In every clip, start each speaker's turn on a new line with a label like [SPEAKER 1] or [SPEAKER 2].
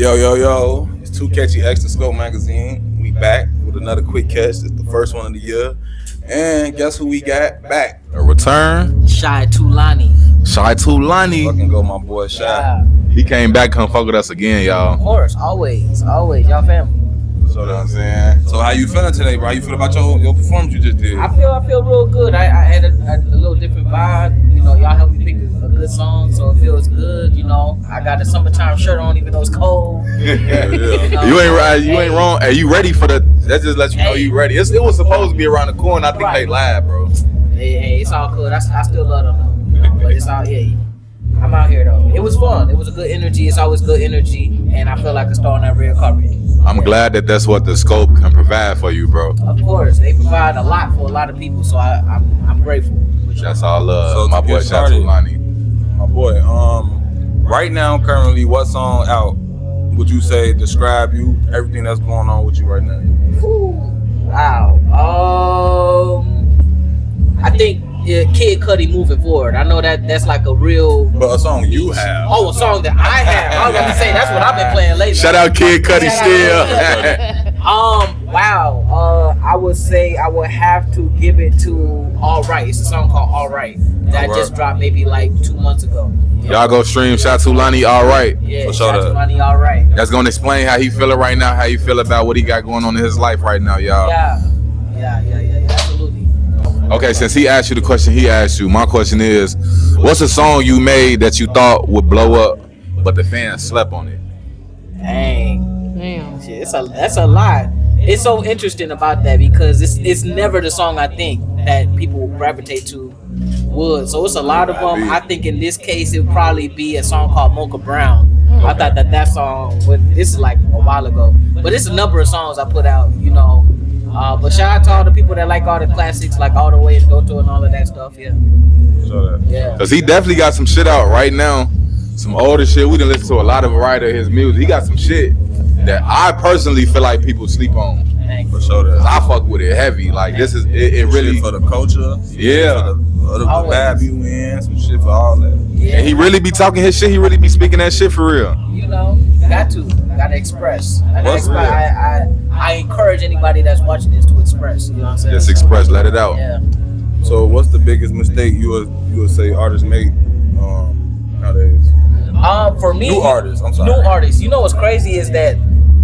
[SPEAKER 1] Yo, it's TooCatchy X, the Skope Magazine. We back with another quick catch. It's the first one of the year. And guess who we got back? A return.
[SPEAKER 2] Chai Tulani.
[SPEAKER 3] Chai Tulani.
[SPEAKER 1] Fucking go, my boy, Chai.
[SPEAKER 2] Yeah.
[SPEAKER 3] He came back, come fuck with us again, y'all.
[SPEAKER 2] Of course, always, y'all family.
[SPEAKER 1] So what I'm saying. So how you feeling today, bro? How you feel about your performance you just did?
[SPEAKER 2] I feel real good. I had a little different vibe. You know, y'all helped me pick a good song, so it feels good. You know, I got a summertime shirt on, even though it's cold.
[SPEAKER 1] Yeah.
[SPEAKER 3] You ain't right. You ain't wrong. Hey, you ready for the? That just lets you know you ready. It was supposed to be around the corner. I think they lied, bro.
[SPEAKER 2] Hey, it's all good. I still love them though. You know, but it's all I'm out here though. It was fun. It was a good energy. It's always good energy, and I feel like a star on that red carpet.
[SPEAKER 3] I'm glad that that's what the Skope can provide for you, bro.
[SPEAKER 2] Of course, they provide a lot for a lot of people, so I'm grateful.
[SPEAKER 3] That's all love,
[SPEAKER 1] So
[SPEAKER 3] my
[SPEAKER 1] to
[SPEAKER 3] boy
[SPEAKER 1] get
[SPEAKER 3] Chai
[SPEAKER 1] started,
[SPEAKER 3] Tulani.
[SPEAKER 1] My boy, right now, currently, what song out would you say describe you, everything that's going on with you right now?
[SPEAKER 2] Wow. I think Kid Cudi Moving Forward. I know that's like a real.
[SPEAKER 1] But a song you have.
[SPEAKER 2] Oh, a song that I have. I was about to say that's what I've been playing lately.
[SPEAKER 3] Shout out Kid Cudi still.
[SPEAKER 2] Wow. I would say I would have to give it to All Right. It's a song called All Right that
[SPEAKER 1] All
[SPEAKER 2] just
[SPEAKER 1] Right.
[SPEAKER 2] dropped maybe like 2 months ago.
[SPEAKER 3] Y'all go stream Chai Tulani, all right.
[SPEAKER 2] Yeah,
[SPEAKER 1] For sure.
[SPEAKER 2] Chai Tulani, All Right.
[SPEAKER 3] That's gonna explain how he feeling right now, how he feel about what he got going on in his life right now, y'all.
[SPEAKER 2] Yeah. Absolutely.
[SPEAKER 3] Okay, since he asked you the question he asked you, my question is, what's a song you made that you thought would blow up, but the fans slept on it?
[SPEAKER 2] Dang.
[SPEAKER 4] Damn.
[SPEAKER 2] Shit, that's a lot. It's so interesting about that because it's never the song I think that people gravitate to would. So it's a lot of them. I think in this case it would probably be a song called Mocha Brown. I thought that song, this is like a while ago, but it's a number of songs I put out, you know. But shout out to all the people that like all the classics, like All the Way to Go To and all of that stuff. Yeah.
[SPEAKER 3] Cause he definitely got some shit out right now, some older shit. We done listen to a lot of variety of his music. He got some shit that I personally feel like people sleep on.
[SPEAKER 2] Thank
[SPEAKER 1] For
[SPEAKER 2] you.
[SPEAKER 1] sure.
[SPEAKER 3] I fuck with it heavy. Like this is it
[SPEAKER 1] Some
[SPEAKER 3] really
[SPEAKER 1] shit for the culture. Some
[SPEAKER 3] Yeah.
[SPEAKER 1] shit for the
[SPEAKER 2] Always.
[SPEAKER 1] vibe you in. Some shit for all that.
[SPEAKER 2] Yeah.
[SPEAKER 3] and he really be talking his shit. He really be speaking that shit for real.
[SPEAKER 2] You know, gotta express.
[SPEAKER 1] What's real?
[SPEAKER 2] I encourage anybody that's watching this to express. You know what I'm saying?
[SPEAKER 3] Just express, let it out.
[SPEAKER 2] Yeah.
[SPEAKER 1] So what's the biggest mistake you would say artists make nowadays?
[SPEAKER 2] For me,
[SPEAKER 1] New artists, I'm sorry.
[SPEAKER 2] New artists. You know what's crazy is that,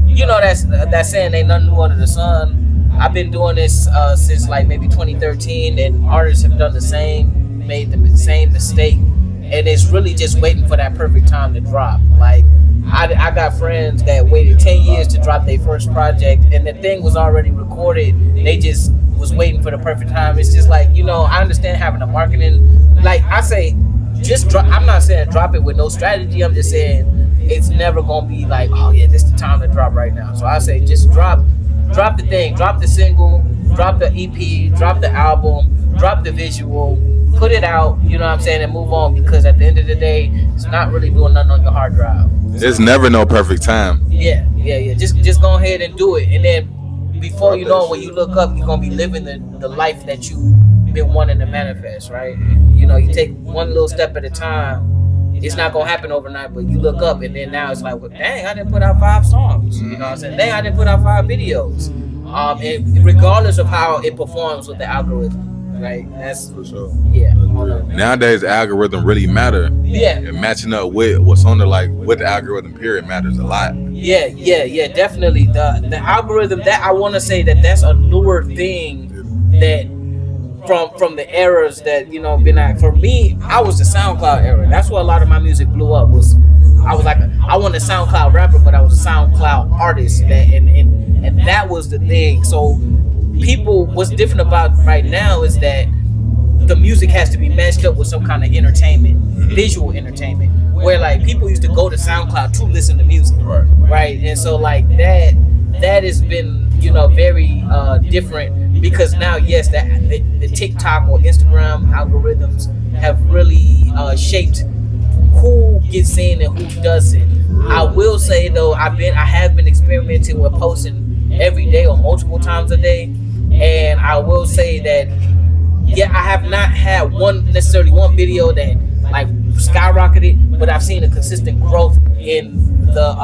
[SPEAKER 2] you know, that saying ain't nothing new under the sun. I've been doing this since like maybe 2013, and artists have done the same, made the same mistake, and it's really just waiting for that perfect time to drop. Like I got friends that waited 10 years to drop their first project, and the thing was already recorded. They just was waiting for the perfect time. It's just like, you know, I understand having a marketing, like I say, just drop. I'm not saying drop it with no strategy. I'm just saying it's never gonna be like, oh yeah, this is the time to drop right now. So I say just drop the thing, drop the single, drop the EP, drop the album, drop the visual, put it out, you know what I'm saying, and move on, because at the end of the day, it's not really doing nothing on your hard drive.
[SPEAKER 3] There's never no perfect time.
[SPEAKER 2] Yeah. Just go ahead and do it, and then before you know it, when you look up, you're gonna be living the life that you've been wanting to manifest, right? You know, you take one little step at a time. It's not gonna happen overnight, but you look up, and then now it's like, well, dang, I didn't put out 5 songs. You know what I'm saying? Dang, I didn't put out 5 videos. And regardless of how it performs with the algorithm, right? That's
[SPEAKER 1] For sure.
[SPEAKER 2] yeah.
[SPEAKER 3] Nowadays, the algorithm really matter.
[SPEAKER 2] Yeah.
[SPEAKER 3] And matching up with what's on with the algorithm period matters a lot.
[SPEAKER 2] Yeah, definitely. The algorithm, that I want to say that's a newer thing that from the eras that, you know, been at. For me, I was the SoundCloud era. That's where a lot of my music blew up. I was like, I wasn't a SoundCloud rapper, but I was a SoundCloud artist. And that was the thing. So what's different about right now is that the music has to be matched up with some kind of entertainment, visual entertainment, where like people used to go to SoundCloud to listen to music, right? And so like that has been, you know, very different, because now, yes, the TikTok or Instagram algorithms have really shaped who gets seen and who doesn't. I will say though, I have been experimenting with posting every day or multiple times a day, and I will say that, yeah, I have not had one video that like skyrocketed, but I've seen a consistent growth in the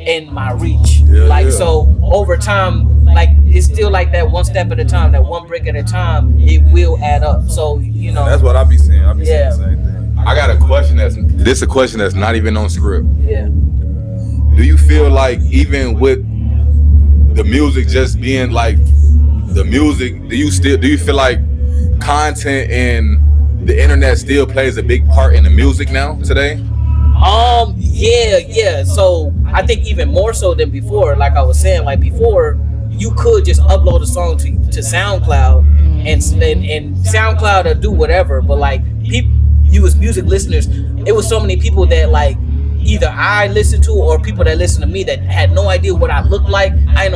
[SPEAKER 2] and my reach.
[SPEAKER 1] Yeah.
[SPEAKER 2] So over time, like it's still like that one step at a time, that one brick at a time, it will add up. So
[SPEAKER 1] that's what I be seeing. I be seeing the same thing.
[SPEAKER 3] I got a question this a question that's not even on script.
[SPEAKER 2] Yeah.
[SPEAKER 3] Do you feel like even with the music just being like the music, do you feel like content and the internet still plays a big part in the music now today?
[SPEAKER 2] Yeah. So I think even more so than before. Like I was saying, like before, you could just upload a song to SoundCloud, and SoundCloud will do whatever. But like people, you as music listeners, it was so many people that like either I listened to or people that listened to me that had no idea what I looked like. Had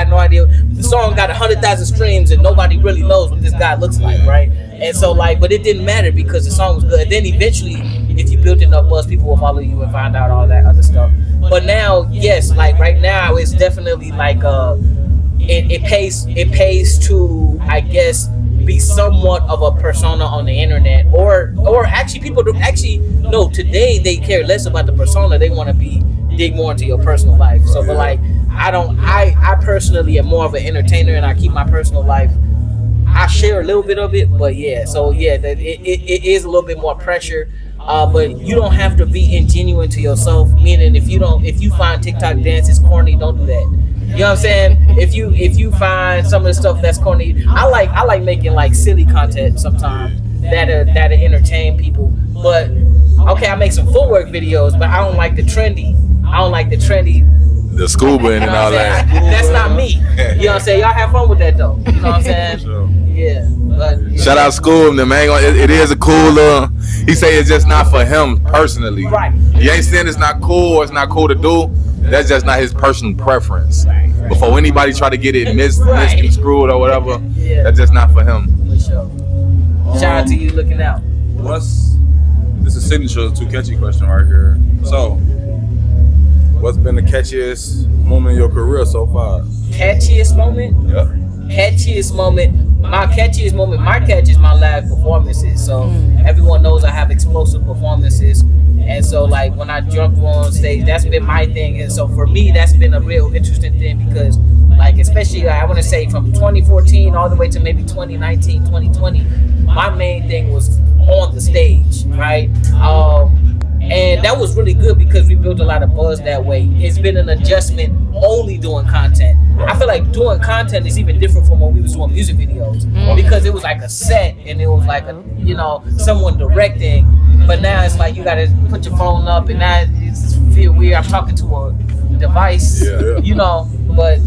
[SPEAKER 2] no idea. The song got 100,000 streams and nobody really knows what this guy looks like, right? And so like, but it didn't matter because the song was good. And then eventually, if you build enough buzz, people will follow you and find out all that other stuff. But now, yes, like right now, it's definitely like it pays to, I guess, be somewhat of a persona on the internet, or actually people do actually no. Today they care less about the persona. They want to dig more into your personal life. So, but like I personally am more of an entertainer, and I keep my personal life. I share a little bit of it, but yeah. So yeah, that it is a little bit more pressure. But you don't have to be ingenuine to yourself. Meaning, if you find TikTok dances corny, don't do that. You know what I'm saying? If you find some of the stuff that's corny, I like making like silly content sometimes that'll entertain people. But okay, I make some footwork videos, but I don't like the trendy.
[SPEAKER 3] The scuba and all that.
[SPEAKER 2] That's not me. You know what I'm saying? Y'all have fun with that though. You know what I'm saying?
[SPEAKER 1] Sure.
[SPEAKER 2] Yeah. But
[SPEAKER 3] Shout out Skope, the man. It is a cool. He say it's just not for him personally.
[SPEAKER 2] Right.
[SPEAKER 3] He ain't saying it's not cool or it's not cool to do. That's just not his personal preference.
[SPEAKER 2] Right.
[SPEAKER 3] Before anybody try to get it misconstrued or whatever,
[SPEAKER 2] Yeah.
[SPEAKER 3] that's just not for him.
[SPEAKER 2] For sure. Shout out to you looking out.
[SPEAKER 1] This is signature TooCatchy question right here. So, what's been the catchiest moment in your career so far?
[SPEAKER 2] Catchiest moment?
[SPEAKER 1] Yep.
[SPEAKER 2] My catchiest catch is my live performances. So everyone knows I have explosive performances, and so like when I jump on stage, that's been my thing. And so for me, that's been a real interesting thing because like especially I want to say from 2014 all the way to maybe 2019, 2020, my main thing was on the stage, right? And that was really good because we built a lot of buzz that way. It's been an adjustment only doing content. I feel like doing content is even different from when we was doing music videos because it was like a set and it was like someone directing. But now it's like you gotta put your phone up and now it's feel weird. I'm talking to a device, But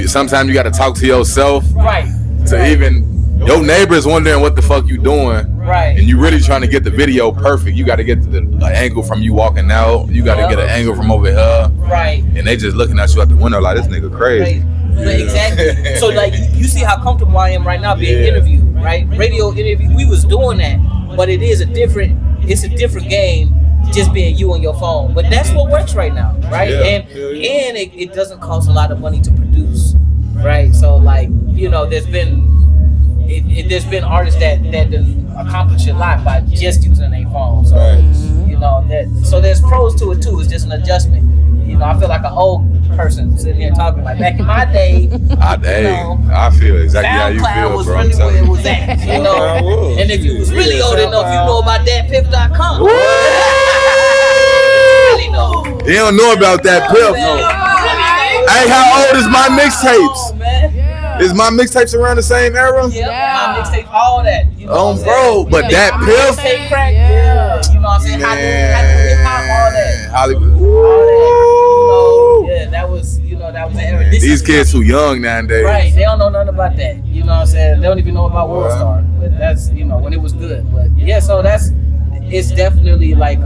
[SPEAKER 3] sometimes you got to talk to yourself,
[SPEAKER 2] right?
[SPEAKER 3] Even your neighbors wondering what the fuck you doing.
[SPEAKER 2] Right.
[SPEAKER 3] And you really trying to get the video perfect. You got to get the angle from you walking out. You got to get an angle from over here.
[SPEAKER 2] Right.
[SPEAKER 3] And they just looking at you out the window like, this nigga crazy.
[SPEAKER 2] Right. Exactly. So like you see how comfortable I am right now being interviewed, right? Radio interview. We was doing that, but it's a different game just being you on your phone. But that's what works right now, right?
[SPEAKER 1] Yeah.
[SPEAKER 2] And it doesn't cost a lot of money to produce, right? So like there's been artists that accomplish a lot by just using their phone. So so there's pros to it too. It's just an adjustment. I feel like an old person sitting here talking like back in my day.
[SPEAKER 3] I feel exactly how you feel,
[SPEAKER 2] was
[SPEAKER 3] bro.
[SPEAKER 2] really where it was at. And if you was really old enough, you know about datpiff.com. Really know.
[SPEAKER 3] You don't know about that piff. Hey, how old is my mixtapes? Is my mixtapes around the same era?
[SPEAKER 2] Yeah, my mixtape, all that.
[SPEAKER 3] Bro, but that piff.
[SPEAKER 2] Mixtape crack, you know what I'm saying? Hip hop, all that.
[SPEAKER 3] Hollywood.
[SPEAKER 2] All that. That was the era.
[SPEAKER 3] These kids too young nowadays.
[SPEAKER 2] Right, they don't know nothing about that. You know what I'm saying? They don't even know about World Star. But that's, when it was good. But yeah, so it's definitely like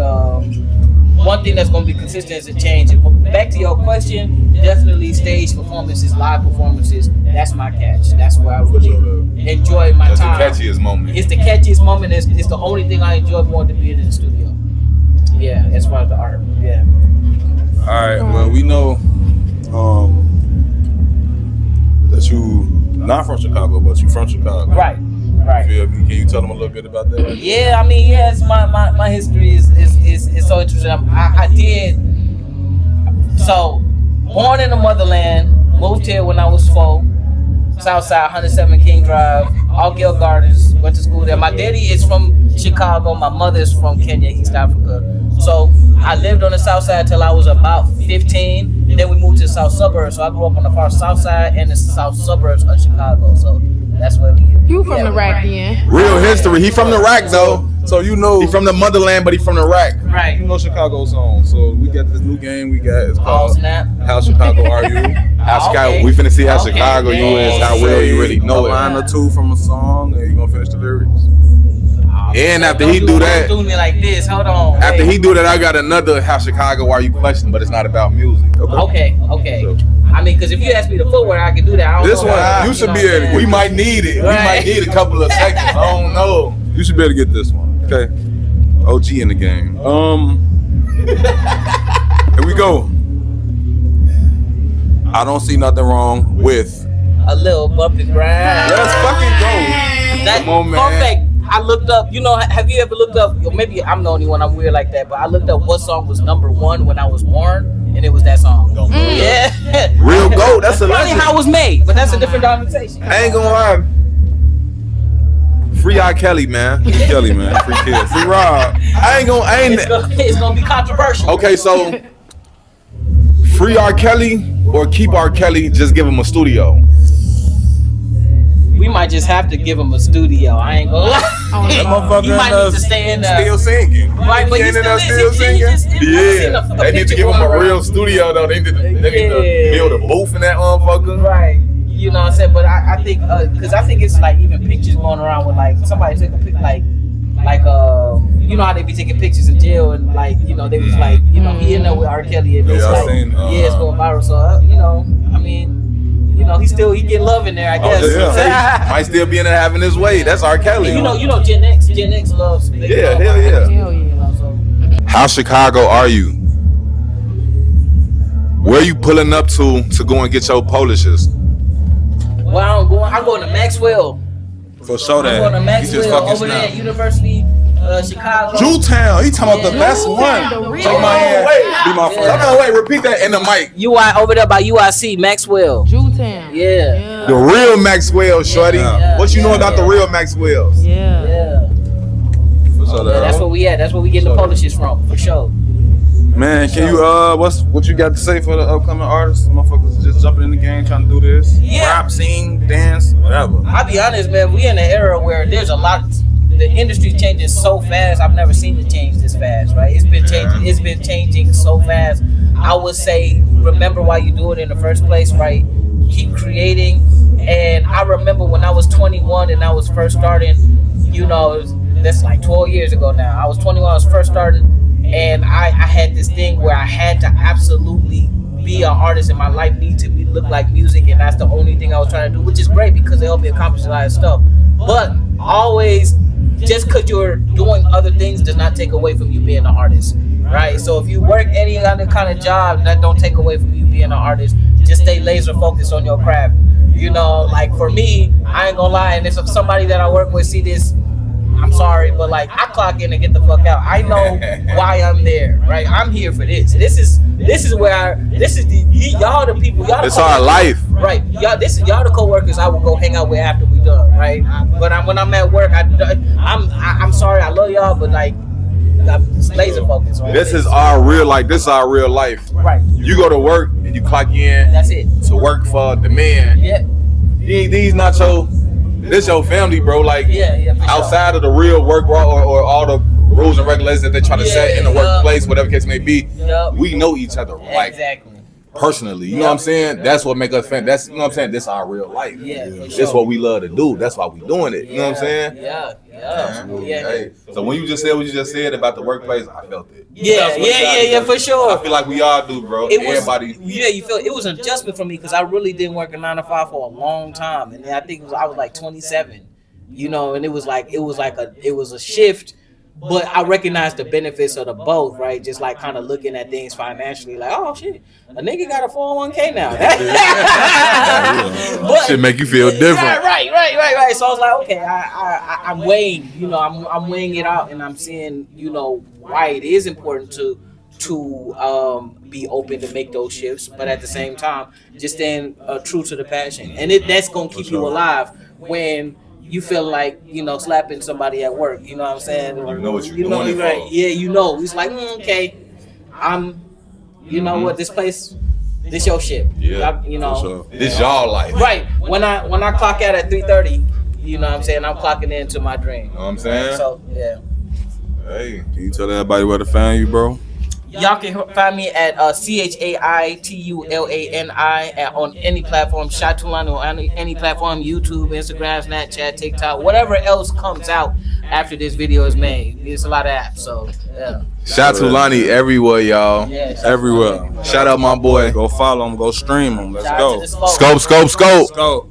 [SPEAKER 2] one thing that's going to be consistent is a change. But back to your question, definitely stage performances, live performances. That's my catch. That's where I really enjoy my time.
[SPEAKER 3] That's the catchiest moment.
[SPEAKER 2] It's the catchiest moment. It's the only thing I enjoy more than being in the studio. Yeah, as far as the art. Yeah.
[SPEAKER 1] All right. Well, we know that you not from Chicago, but you from Chicago.
[SPEAKER 2] Right.
[SPEAKER 1] Feel me? Can you tell them a little bit about that?
[SPEAKER 2] Yeah, I mean, yes, my history is so interesting. I did. So Born in the motherland, moved here when I was 4. Southside, 107 King Drive, All-Gill Gardens, went to school there. My daddy is from Chicago, my mother is from Kenya, East Africa. So I lived on the south side till I was about 15. Then we moved to the south suburbs. So I grew up on the far south side and the south suburbs of Chicago. So that's where we
[SPEAKER 4] You from the rack then?
[SPEAKER 3] Real history. He from the rack though.
[SPEAKER 1] So you know
[SPEAKER 3] He from the motherland, but he from the rack.
[SPEAKER 2] Right.
[SPEAKER 1] you know Chicago's on. So we got this new game we got. It's
[SPEAKER 2] Oh,
[SPEAKER 1] called
[SPEAKER 2] snap.
[SPEAKER 1] How Chicago Are You?
[SPEAKER 3] How Chicago?
[SPEAKER 2] Okay.
[SPEAKER 3] We finna see how
[SPEAKER 2] Okay.
[SPEAKER 3] Chicago you is. How well you really know
[SPEAKER 1] a line
[SPEAKER 3] it.
[SPEAKER 1] or two from a song, and you gonna finish the lyrics.
[SPEAKER 3] And after he
[SPEAKER 2] Don't
[SPEAKER 3] do that,
[SPEAKER 2] do me like this. Hold on.
[SPEAKER 3] after
[SPEAKER 2] Wait.
[SPEAKER 3] he do that, I got another How Chicago Are You question, but it's not about music.
[SPEAKER 2] Okay. I mean, because if you ask me the footwork, I can do that. I don't
[SPEAKER 1] This
[SPEAKER 2] know
[SPEAKER 1] one,
[SPEAKER 2] how,
[SPEAKER 1] you should
[SPEAKER 2] know
[SPEAKER 1] be
[SPEAKER 2] what I'm
[SPEAKER 1] able to
[SPEAKER 2] saying?
[SPEAKER 3] We might need it. We
[SPEAKER 2] Right.
[SPEAKER 3] might need a couple of seconds. I don't know.
[SPEAKER 1] You should be able to get this one. Okay. OG in the game. Here we go. I don't see nothing wrong with.
[SPEAKER 2] A little bumpy grind.
[SPEAKER 1] Let's fucking go.
[SPEAKER 2] That,
[SPEAKER 1] Come on, man.
[SPEAKER 2] fun fact, I looked up, you know, have you ever looked up, or maybe I'm the only one, I'm weird like that, but I looked up what song was #1 when I was born, and it was that song. Yeah.
[SPEAKER 3] Real goat. That's a
[SPEAKER 2] Funny
[SPEAKER 3] legend.
[SPEAKER 2] how it was made, but that's a different conversation.
[SPEAKER 3] I ain't gonna lie. Free R. Kelly, man.
[SPEAKER 1] Free Kelly, man. Free Kid. Free Rob.
[SPEAKER 2] It's gonna be controversial.
[SPEAKER 3] Okay, so free R. Kelly or keep R. Kelly, just give him a studio.
[SPEAKER 2] We might just have to give him a studio. I ain't gonna lie.
[SPEAKER 1] That motherfucker
[SPEAKER 2] He might
[SPEAKER 1] in
[SPEAKER 2] need to stay in there.
[SPEAKER 1] still singing.
[SPEAKER 2] Right, but
[SPEAKER 1] He
[SPEAKER 2] he
[SPEAKER 1] ain't in
[SPEAKER 2] still
[SPEAKER 1] there
[SPEAKER 2] is.
[SPEAKER 1] still
[SPEAKER 2] He
[SPEAKER 1] singing.
[SPEAKER 2] just- I seen
[SPEAKER 3] Yeah,
[SPEAKER 2] a
[SPEAKER 3] they need to
[SPEAKER 2] picture
[SPEAKER 3] give him a
[SPEAKER 2] going
[SPEAKER 3] real
[SPEAKER 2] around.
[SPEAKER 3] studio though. They need to build a booth in that motherfucker.
[SPEAKER 2] Right. You know what I'm saying? But I think, because I think it's like even pictures going around with like somebody took a pic, like you know how they be taking pictures in jail and like, you know, they was like, you know, he in there with R. Kelly and it's
[SPEAKER 1] Yeah, I
[SPEAKER 2] like,
[SPEAKER 1] seen,
[SPEAKER 2] it's going viral. So, you know, I mean, you know, he get love in there, I guess.
[SPEAKER 1] yeah.
[SPEAKER 3] Might still be in there having his way. That's R. Kelly.
[SPEAKER 2] You know, Gen X loves. They
[SPEAKER 3] Yeah,
[SPEAKER 2] love
[SPEAKER 3] hell
[SPEAKER 2] R.
[SPEAKER 3] yeah.
[SPEAKER 2] Kelly,
[SPEAKER 4] Hell yeah.
[SPEAKER 2] you know, so.
[SPEAKER 3] How Chicago are you? Where you pulling up to go and get your polishes?
[SPEAKER 2] Well, I'm going to Maxwell.
[SPEAKER 1] For sure
[SPEAKER 2] I'm going to
[SPEAKER 1] that. He just
[SPEAKER 2] Maxwell
[SPEAKER 1] fucking
[SPEAKER 2] over there at
[SPEAKER 1] snapped.
[SPEAKER 2] University Chicago.
[SPEAKER 1] Jewtown. He talking about the best one.
[SPEAKER 4] The real
[SPEAKER 1] Shake my hand. Be my
[SPEAKER 2] Yeah.
[SPEAKER 1] friend.
[SPEAKER 3] Hold on, wait, repeat that in the mic.
[SPEAKER 2] UI over there by UIC, Maxwell.
[SPEAKER 4] Jewtown.
[SPEAKER 2] Yeah.
[SPEAKER 3] The real Maxwell, shorty.
[SPEAKER 2] Yeah.
[SPEAKER 3] What you know
[SPEAKER 2] Yeah.
[SPEAKER 3] about the real Maxwells?
[SPEAKER 4] Yeah.
[SPEAKER 2] Yeah.
[SPEAKER 1] For sure
[SPEAKER 2] Yeah, that's
[SPEAKER 1] that.
[SPEAKER 2] where we at. That's where we getting the polishes from, for sure.
[SPEAKER 1] Man, can you what you got to say for the upcoming artists? Motherfuckers just jumping in the game trying to do this.
[SPEAKER 2] Yeah.
[SPEAKER 1] Rap, sing, dance, whatever.
[SPEAKER 2] I'll be honest, man, we in an era where there's a lot, the industry's changing so fast. I've never seen it change this fast, right? It's been changing so fast. I would say, remember why you do it in the first place, right? Keep creating. And I remember when I was 21 and I was first starting, you know, that's like 12 years ago now. I was 21, I was first starting, and I had this thing where I had to absolutely be an artist in my life, need to look like music, and that's the only thing I was trying to do, which is great because it helped me accomplish a lot of stuff. But always, just because you're doing other things does not take away from you being an artist, right? So if you work any other kind of job, that don't take away from you being an artist. Just stay laser focused on your craft. You know, like for me, I ain't gonna lie, and if somebody that I work with see this, I'm sorry, but like I clock in and get the fuck out. I know why I'm there, right? I'm here for this. This is y'all the people. Y'all the
[SPEAKER 3] It's our life.
[SPEAKER 2] right? Y'all the co-workers I will go hang out with after we done, right? But when I'm at work, I'm sorry, I love y'all, but like I'm laser focused. Right?
[SPEAKER 3] This is our real life. This is our real life.
[SPEAKER 2] right.
[SPEAKER 3] You go to work and you clock in
[SPEAKER 2] That's it.
[SPEAKER 3] to work for the man.
[SPEAKER 2] Yeah,
[SPEAKER 3] These not your, this your family, bro. Like
[SPEAKER 2] yeah, for sure.
[SPEAKER 3] outside of the real work or all the rules and regulations that they try to set in the workplace, whatever case may be,
[SPEAKER 2] Yup.
[SPEAKER 3] we know each other like
[SPEAKER 2] Exactly.
[SPEAKER 3] personally. You know what I'm saying? That's what make us fan. That's, you know what I'm saying? This our real life.
[SPEAKER 2] Yeah, for
[SPEAKER 3] This
[SPEAKER 2] sure.
[SPEAKER 3] what we love to do. That's why we doing it. You know what I'm saying?
[SPEAKER 2] Yeah.
[SPEAKER 3] Hey, so when you just said what you just said about the workplace, I felt it.
[SPEAKER 2] Yeah, for sure.
[SPEAKER 3] I feel like we all do, bro.
[SPEAKER 2] It was,
[SPEAKER 3] Everybody.
[SPEAKER 2] yeah, you feel it was an adjustment for me because I really didn't work a 9 to 5 for a long time, and I think I was like 27, you know, and it was a shift, but I recognized the benefits of the both, right? Just like kind of looking at things financially, like, oh shit, a nigga got a 401k now. But-
[SPEAKER 3] Should make you feel different.
[SPEAKER 2] Yeah, right. So I was like, okay, I'm weighing, you know, I'm weighing it out, and I'm seeing, you know, why it is important to be open to make those shifts, but at the same time, just staying true to the passion, and that's gonna keep you alive when you feel like slapping somebody at work. You know what I'm saying?
[SPEAKER 3] You know what you're
[SPEAKER 2] you know,
[SPEAKER 3] doing it
[SPEAKER 2] right?
[SPEAKER 3] for.
[SPEAKER 2] Yeah, it's like okay, I'm. You know what? This place, this your shit.
[SPEAKER 3] Yeah. This y'all life.
[SPEAKER 2] Right. When I clock out at 3:30, you know what I'm saying? I'm clocking into my dream.
[SPEAKER 3] You know what I'm saying?
[SPEAKER 2] So yeah.
[SPEAKER 3] Hey.
[SPEAKER 1] Can you tell everybody where to find you, bro?
[SPEAKER 2] Y'all can find me at Chaitulani on any platform. Chai Tulani on any platform: YouTube, Instagram, Snapchat, TikTok, whatever else comes out after this video is made. It's a lot of apps, so yeah.
[SPEAKER 3] Chai Tulani everywhere, y'all.
[SPEAKER 2] Yeah,
[SPEAKER 1] Everywhere.
[SPEAKER 3] Shout out my boy.
[SPEAKER 1] Go follow him. Go stream him. Let's
[SPEAKER 2] Shout out
[SPEAKER 1] go.
[SPEAKER 2] to the Skope.
[SPEAKER 3] Skope.
[SPEAKER 1] Go.